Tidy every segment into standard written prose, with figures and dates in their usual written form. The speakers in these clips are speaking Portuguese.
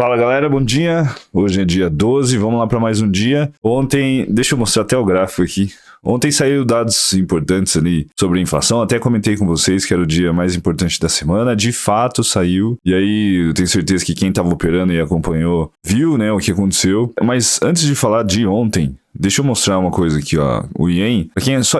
Fala galera, bom dia. Hoje é dia 12, vamos lá para mais um dia. Ontem, deixa eu mostrar até o gráfico aqui. Ontem saíram dados importantes ali sobre a inflação, até comentei com vocês que era o dia mais importante da semana, de fato saiu, e aí eu tenho certeza que quem estava operando e acompanhou viu, né, o que aconteceu. Mas antes de falar de ontem, deixa eu mostrar uma coisa aqui, ó. O Yen,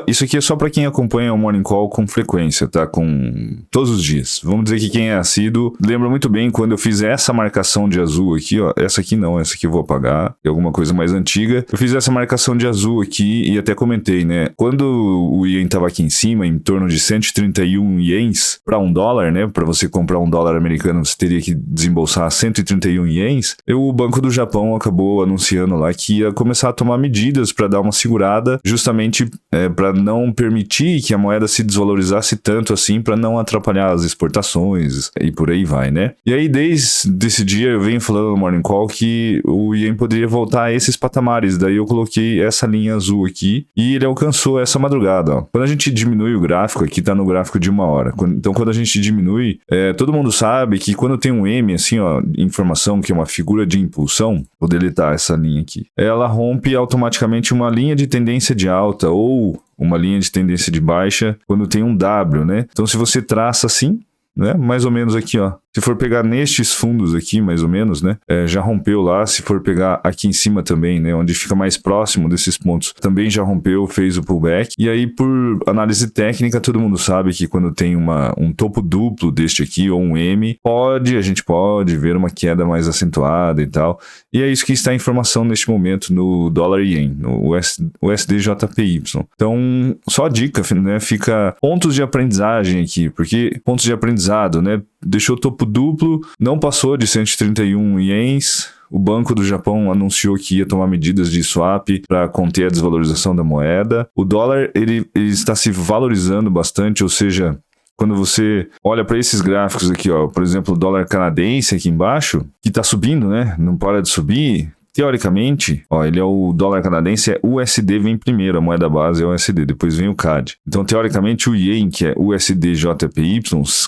isso aqui é só para quem acompanha o Morning Call com frequência, tá? Com todos os dias. Vamos dizer que quem é assíduo lembra muito bem quando eu fiz essa marcação de azul aqui, ó. Essa aqui não, essa aqui eu vou apagar. É alguma coisa mais antiga. Eu fiz essa marcação de azul aqui e até comentei, né? Quando o Yen tava aqui em cima, em torno de 131 ienes para $1, né? Para você comprar $1 americano, você teria que desembolsar 131 ienes. O Banco do Japão acabou anunciando lá que ia começar a tomar medidas para dar uma segurada, justamente para não permitir que a moeda se desvalorizasse tanto assim, para não atrapalhar as exportações e por aí vai, né? E aí desde esse dia eu venho falando no Morning Call que o Yen poderia voltar a esses patamares, daí eu coloquei essa linha azul aqui e ele alcançou essa madrugada, ó. Quando a gente diminui o gráfico, aqui tá no gráfico de 1 hora, então quando a gente diminui, todo mundo sabe que quando tem um M assim, ó, informação que é uma figura de impulsão, vou deletar essa linha aqui, ela rompe automaticamente uma linha de tendência de alta ou uma linha de tendência de baixa quando tem um W, né? Então se você traça assim, né, mais ou menos aqui, ó, se for pegar nestes fundos aqui, mais ou menos, né, já rompeu lá. Se for pegar aqui em cima também, né, onde fica mais próximo desses pontos, também já rompeu, fez o pullback. E aí, por análise técnica, todo mundo sabe que quando tem um topo duplo deste aqui, ou um M, a gente pode ver uma queda mais acentuada e tal. E é isso que está em informação neste momento no dólar ien, no USDJPY. Então, só a dica, né, fica pontos de aprendizagem aqui, porque pontos de aprendizado, né, deixou topo duplo, não passou de 131 ienes. O Banco do Japão anunciou que ia tomar medidas de swap para conter a desvalorização da moeda. O dólar ele está se valorizando bastante, ou seja, quando você olha para esses gráficos aqui, ó, por exemplo, o dólar canadense aqui embaixo, que está subindo, né? Não para de subir. Teoricamente, ó, ele é o dólar canadense, USD vem primeiro, a moeda base é o USD, depois vem o CAD. Então, teoricamente, o Yen, que é USDJPY,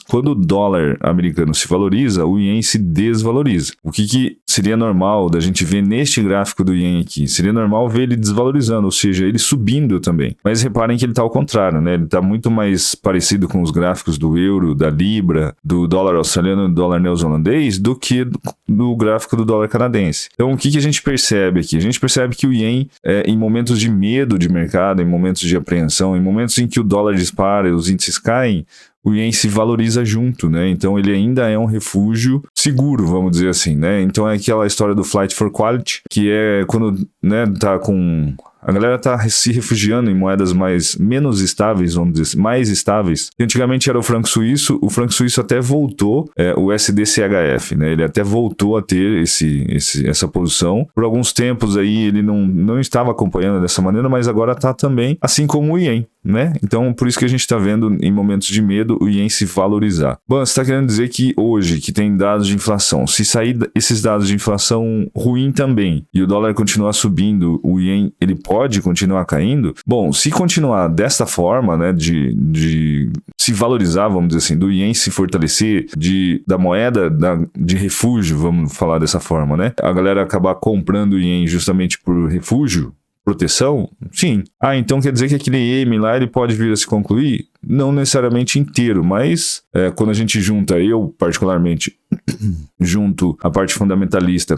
quando o dólar americano se valoriza, o Yen se desvaloriza. O que seria normal da gente ver neste gráfico do Yen aqui? Seria normal ver ele desvalorizando, ou seja, ele subindo também. Mas reparem que ele está ao contrário, né? Ele está muito mais parecido com os gráficos do euro, da libra, do dólar australiano e do dólar neozelandês do que do gráfico do dólar canadense. Então, o que a gente percebe aqui? A gente percebe que o Yen, em momentos de medo de mercado, em momentos de apreensão, em momentos em que o dólar dispara e os índices caem, o Yen se valoriza junto, né? Então ele ainda é um refúgio seguro, vamos dizer assim, né? Então é aquela história do flight for quality, que é quando, né, tá com... A galera tá se refugiando em moedas menos estáveis, vamos dizer, mais estáveis. Antigamente era o franco suíço até voltou, o SDCHF, né? Ele até voltou a ter essa posição. Por alguns tempos aí ele não estava acompanhando dessa maneira, mas agora tá também, assim como o Yen, né? Então por isso que a gente tá vendo em momentos de medo o Yen se valorizar. Bom, você tá querendo dizer que hoje, que tem dados de inflação, se sair esses dados de inflação ruim também, e o dólar continuar subindo, o Yen, ele pode continuar caindo? Bom, se continuar dessa forma, né, de se valorizar, vamos dizer assim, do Yen se fortalecer, da moeda de refúgio, vamos falar dessa forma, né? A galera acabar comprando o Yen justamente por refúgio, proteção? Sim. Então quer dizer que aquele M lá ele pode vir a se concluir? Não necessariamente inteiro, mas quando a gente junta, eu particularmente junto a parte fundamentalista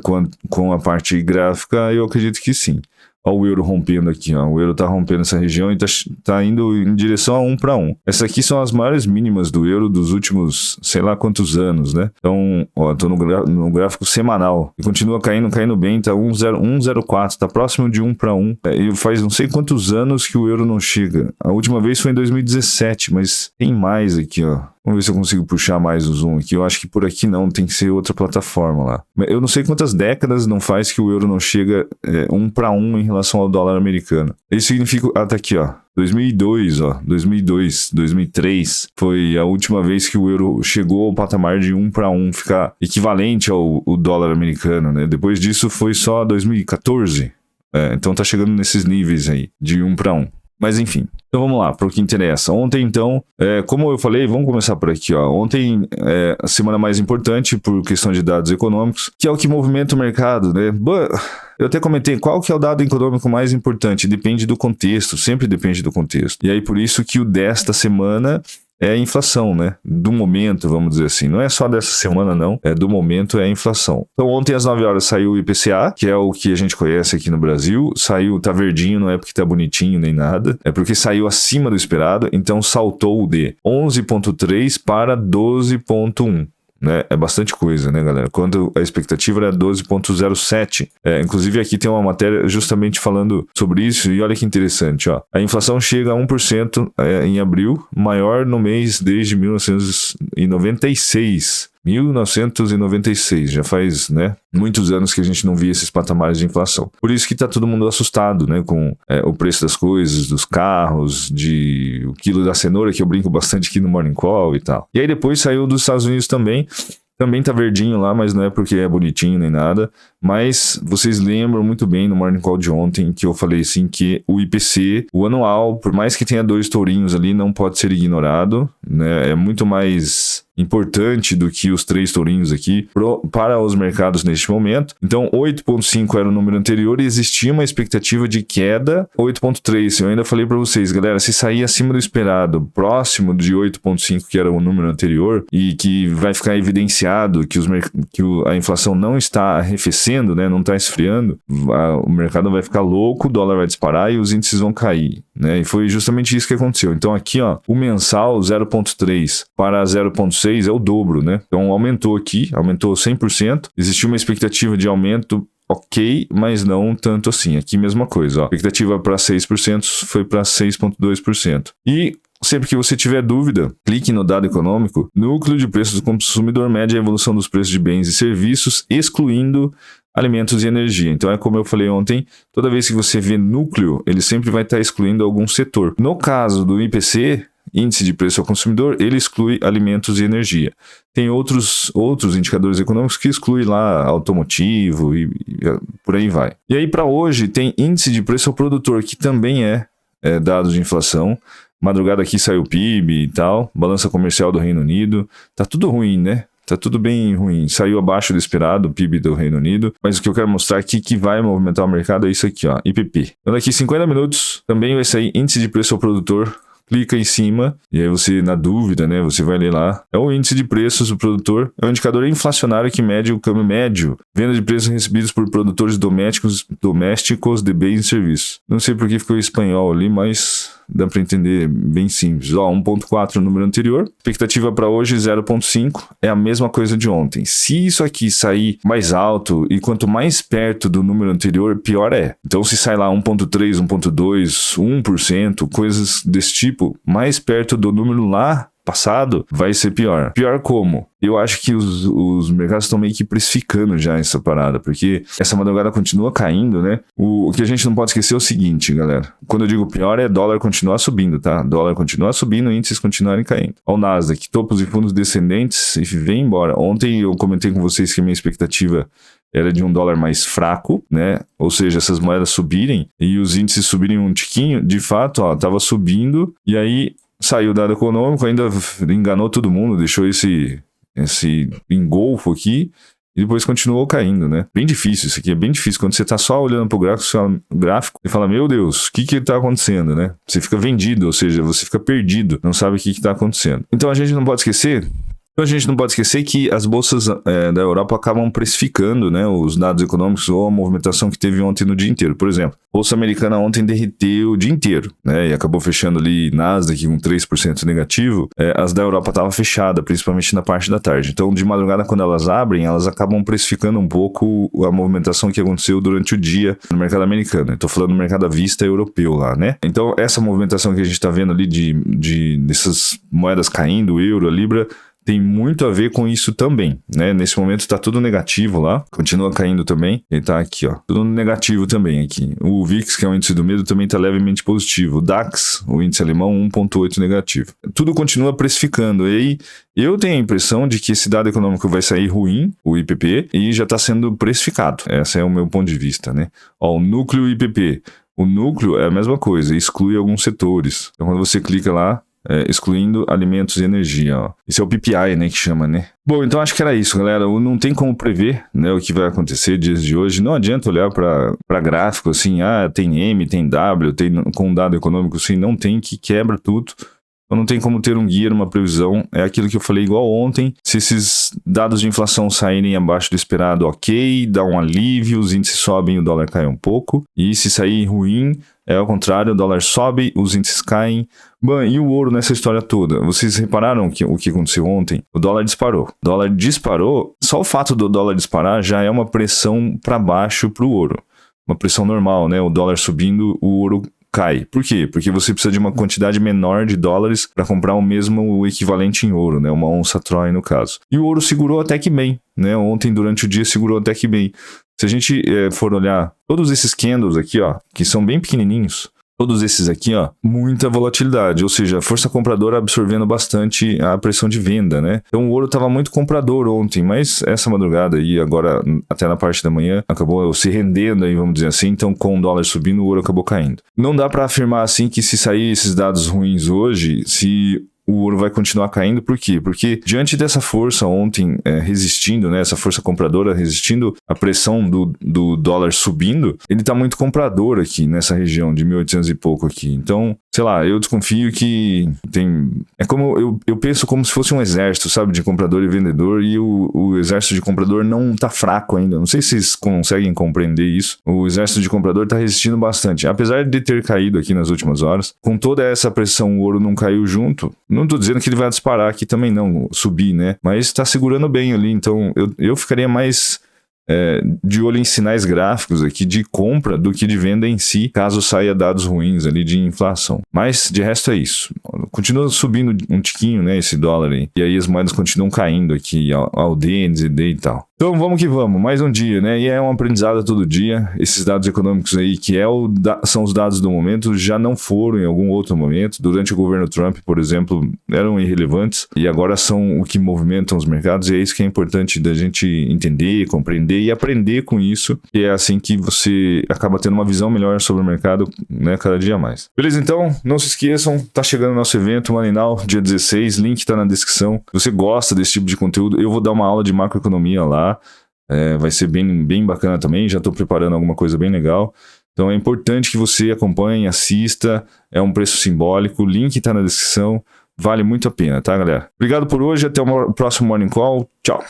com a parte gráfica, eu acredito que sim. Olha o euro rompendo aqui, ó. O euro tá rompendo essa região e tá indo em direção a 1 para 1. Essas aqui são as maiores mínimas do euro dos últimos, sei lá quantos anos, né? Então, ó, tô no gráfico semanal. E continua caindo bem, tá 1,04, tá próximo de 1 para 1. E faz não sei quantos anos que o euro não chega. A última vez foi em 2017, mas tem mais aqui, ó. Vamos ver se eu consigo puxar mais o zoom aqui. Eu acho que por aqui não, tem que ser outra plataforma lá. Eu não sei quantas décadas não faz que o euro não chega 1 para 1 em relação ao dólar americano. Isso significa... tá aqui, ó. 2002, 2003 foi a última vez que o euro chegou ao patamar de 1 para 1, ficar equivalente ao dólar americano, né? Depois disso foi só 2014. Então tá chegando nesses níveis aí, de 1 para 1. Mas enfim, então vamos lá, para o que interessa. Ontem, então, como eu falei, vamos começar por aqui, ó. Ontem, a semana mais importante por questão de dados econômicos, que é o que movimenta o mercado, né? Eu até comentei, qual que é o dado econômico mais importante? Depende do contexto, sempre depende do contexto. E aí, por isso que o desta semana é a inflação, né? Do momento, vamos dizer assim. Não é só dessa semana, não. Do momento, é a inflação. Então, ontem às 9 horas saiu o IPCA, que é o que a gente conhece aqui no Brasil. Saiu, tá verdinho, não é porque tá bonitinho nem nada. É porque saiu acima do esperado. Então, saltou de 11,3 para 12,1. Né? É bastante coisa, né, galera? Quando a expectativa era 12,07. Inclusive, aqui tem uma matéria justamente falando sobre isso, e olha que interessante, ó. A inflação chega a 1% em abril, maior no mês desde 1996. 1996, já faz, né, muitos anos que a gente não via esses patamares de inflação. Por isso que tá todo mundo assustado, né, com o preço das coisas, dos carros, o quilo da cenoura, que eu brinco bastante aqui no Morning Call e tal. E aí depois saiu dos Estados Unidos também tá verdinho lá, mas não é porque é bonitinho nem nada. Mas vocês lembram muito bem no Morning Call de ontem que eu falei assim que o IPC, o anual, por mais que tenha 2 tourinhos ali, não pode ser ignorado, né? É muito mais importante do que os 3 tourinhos aqui para os mercados neste momento. Então 8,5 era o número anterior e existia uma expectativa de queda 8,3. Eu ainda falei para vocês, galera, se sair acima do esperado, próximo de 8,5 que era o número anterior e que vai ficar evidenciado que a inflação não está arrefecendo, né, não está esfriando, o mercado vai ficar louco, o dólar vai disparar e os índices vão cair, né? E foi justamente isso que aconteceu. Então aqui, ó, o mensal 0,3 para 0,6 é o dobro, né? Então aumentou aqui, aumentou 100%. Existiu uma expectativa de aumento, ok, mas não tanto assim. Aqui mesma coisa, ó. A expectativa para 6% foi para 6,2%. E sempre que você tiver dúvida, clique no dado econômico. Núcleo de preços do consumidor mede a evolução dos preços de bens e serviços, excluindo alimentos e energia. Então é como eu falei ontem, toda vez que você vê núcleo, ele sempre vai estar excluindo algum setor. No caso do IPC, Índice de Preço ao Consumidor, ele exclui alimentos e energia. Tem outros indicadores econômicos que excluem lá automotivo e por aí vai. E aí para hoje tem Índice de Preço ao Produtor, que também é dado de inflação. Madrugada aqui saiu o PIB e tal, balança comercial do Reino Unido. Tá tudo ruim, né? Tá tudo bem ruim. Saiu abaixo do esperado o PIB do Reino Unido. Mas o que eu quero mostrar aqui que vai movimentar o mercado é isso aqui, ó, IPP. Então daqui 50 minutos também vai sair Índice de Preço ao Produtor. Clica em cima e aí você, na dúvida, né, você vai ler lá. É o índice de preços do produtor, é um indicador inflacionário que mede o câmbio médio, venda de preços recebidos por produtores domésticos de bens e serviços. Não sei por que ficou em espanhol ali, mas dá para entender bem simples. Ó, 1,4 no número anterior, expectativa para hoje 0,5, é a mesma coisa de ontem. Se isso aqui sair mais alto e quanto mais perto do número anterior, pior é. Então se sai lá 1,3, 1,2, 1%, coisas desse tipo, mais perto do número lá passado, vai ser pior. Pior como? Eu acho que os mercados estão meio que precificando já essa parada, porque essa madrugada continua caindo, né? O que a gente não pode esquecer é o seguinte, galera. Quando eu digo pior, é dólar continuar subindo, tá? Dólar continuar subindo, índices continuarem caindo. Ó, o Nasdaq, topos e fundos descendentes e vem embora. Ontem eu comentei com vocês que a minha expectativa era de um dólar mais fraco, né? Ou seja, essas moedas subirem e os índices subirem um tiquinho. De fato, ó, tava subindo e aí saiu o dado econômico, ainda enganou todo mundo, deixou esse engolfo aqui e depois continuou caindo, né? Bem difícil isso aqui, é bem difícil. Quando você tá só olhando pro gráfico, você fala, meu Deus, o que tá acontecendo, né? Você fica vendido, ou seja, você fica perdido, não sabe o que tá acontecendo. Então a gente não pode esquecer que as bolsas da Europa acabam precificando, né, os dados econômicos ou a movimentação que teve ontem no dia inteiro. Por exemplo, a bolsa americana ontem derreteu o dia inteiro, né, e acabou fechando ali Nasdaq com 3% negativo. As da Europa estavam fechadas, principalmente na parte da tarde. Então, de madrugada, quando elas abrem, elas acabam precificando um pouco a movimentação que aconteceu durante o dia no mercado americano. Estou falando do mercado à vista europeu lá, né? Então, essa movimentação que a gente está vendo ali dessas moedas caindo, o euro, a libra, tem muito a ver com isso também, né? Nesse momento está tudo negativo lá, continua caindo também. Ele tá aqui, ó, tudo negativo também aqui. O VIX, que é o índice do medo, também está levemente positivo. O DAX, o índice alemão, 1,8 negativo. Tudo continua precificando. E aí, eu tenho a impressão de que esse dado econômico vai sair ruim, o IPP, e já está sendo precificado. Esse é o meu ponto de vista, né? Ó, o núcleo IPP. O núcleo é a mesma coisa, exclui alguns setores. Então quando você clica lá, excluindo alimentos e energia, ó. Esse é o PPI, né, que chama, né? Bom, então acho que era isso, galera. Não tem como prever, né, o que vai acontecer dias de hoje. Não adianta olhar para gráfico assim, tem M, tem W, tem com um dado econômico assim, não tem, que quebra tudo. Então não tem como ter um guia, uma previsão. É aquilo que eu falei igual ontem. Se esses dados de inflação saírem abaixo do esperado, ok, dá um alívio, os índices sobem, o dólar cai um pouco. E se sair ruim, é ao contrário, o dólar sobe, os índices caem. Bom, e o ouro nessa história toda? Vocês repararam o que aconteceu ontem? O dólar disparou. O dólar disparou, só o fato do dólar disparar já é uma pressão para baixo para o ouro. Uma pressão normal, né? O dólar subindo, o ouro cai. Por quê? Porque você precisa de uma quantidade menor de dólares para comprar o equivalente em ouro, né? Uma onça Troy no caso. E o ouro segurou até que bem, né? Ontem, durante o dia, segurou até que bem. Se a gente for olhar todos esses candles aqui, ó, que são bem pequenininhos, todos esses aqui, ó, muita volatilidade, ou seja, a força compradora absorvendo bastante a pressão de venda, né? Então o ouro estava muito comprador ontem, mas essa madrugada aí, agora até na parte da manhã, acabou se rendendo aí, vamos dizer assim, então com o dólar subindo, o ouro acabou caindo. Não dá para afirmar assim que se sair esses dados ruins hoje, se o ouro vai continuar caindo. Por quê? Porque diante dessa força ontem resistindo, né, essa força compradora resistindo à pressão do dólar subindo, ele está muito comprador aqui nessa região de 1.800 e pouco aqui. Então, sei lá, eu desconfio que tem... É como eu penso como se fosse um exército, sabe, de comprador e vendedor, e o exército de comprador não tá fraco ainda. Não sei se vocês conseguem compreender isso. O exército de comprador tá resistindo bastante. Apesar de ter caído aqui nas últimas horas, com toda essa pressão o ouro não caiu junto. Não tô dizendo que ele vai disparar aqui também não, subir, né? Mas tá segurando bem ali, então eu ficaria mais de olho em sinais gráficos aqui de compra do que de venda em si, caso saia dados ruins ali de inflação. Mas de resto é isso. Continua subindo um tiquinho, né, esse dólar aí. E aí as moedas continuam caindo aqui, ao DNZD e tal. Então vamos que vamos, mais um dia, né? E é um aprendizado todo dia. Esses dados econômicos aí, que são os dados do momento, já não foram em algum outro momento. Durante o governo Trump, por exemplo, eram irrelevantes e agora são o que movimentam os mercados. E é isso que é importante da gente entender, compreender e aprender com isso. E é assim que você acaba tendo uma visão melhor sobre o mercado, né, cada dia mais. Beleza, então? Não se esqueçam, tá chegando o nosso evento Maninal, dia 16, link tá na descrição. Se você gosta desse tipo de conteúdo, eu vou dar uma aula de macroeconomia lá. Vai ser bem bacana também, já estou preparando alguma coisa bem legal. Então é importante que você acompanhe, assista, é um preço simbólico, o link está na descrição, vale muito a pena, tá, galera? Obrigado por hoje, até o próximo Morning Call, tchau!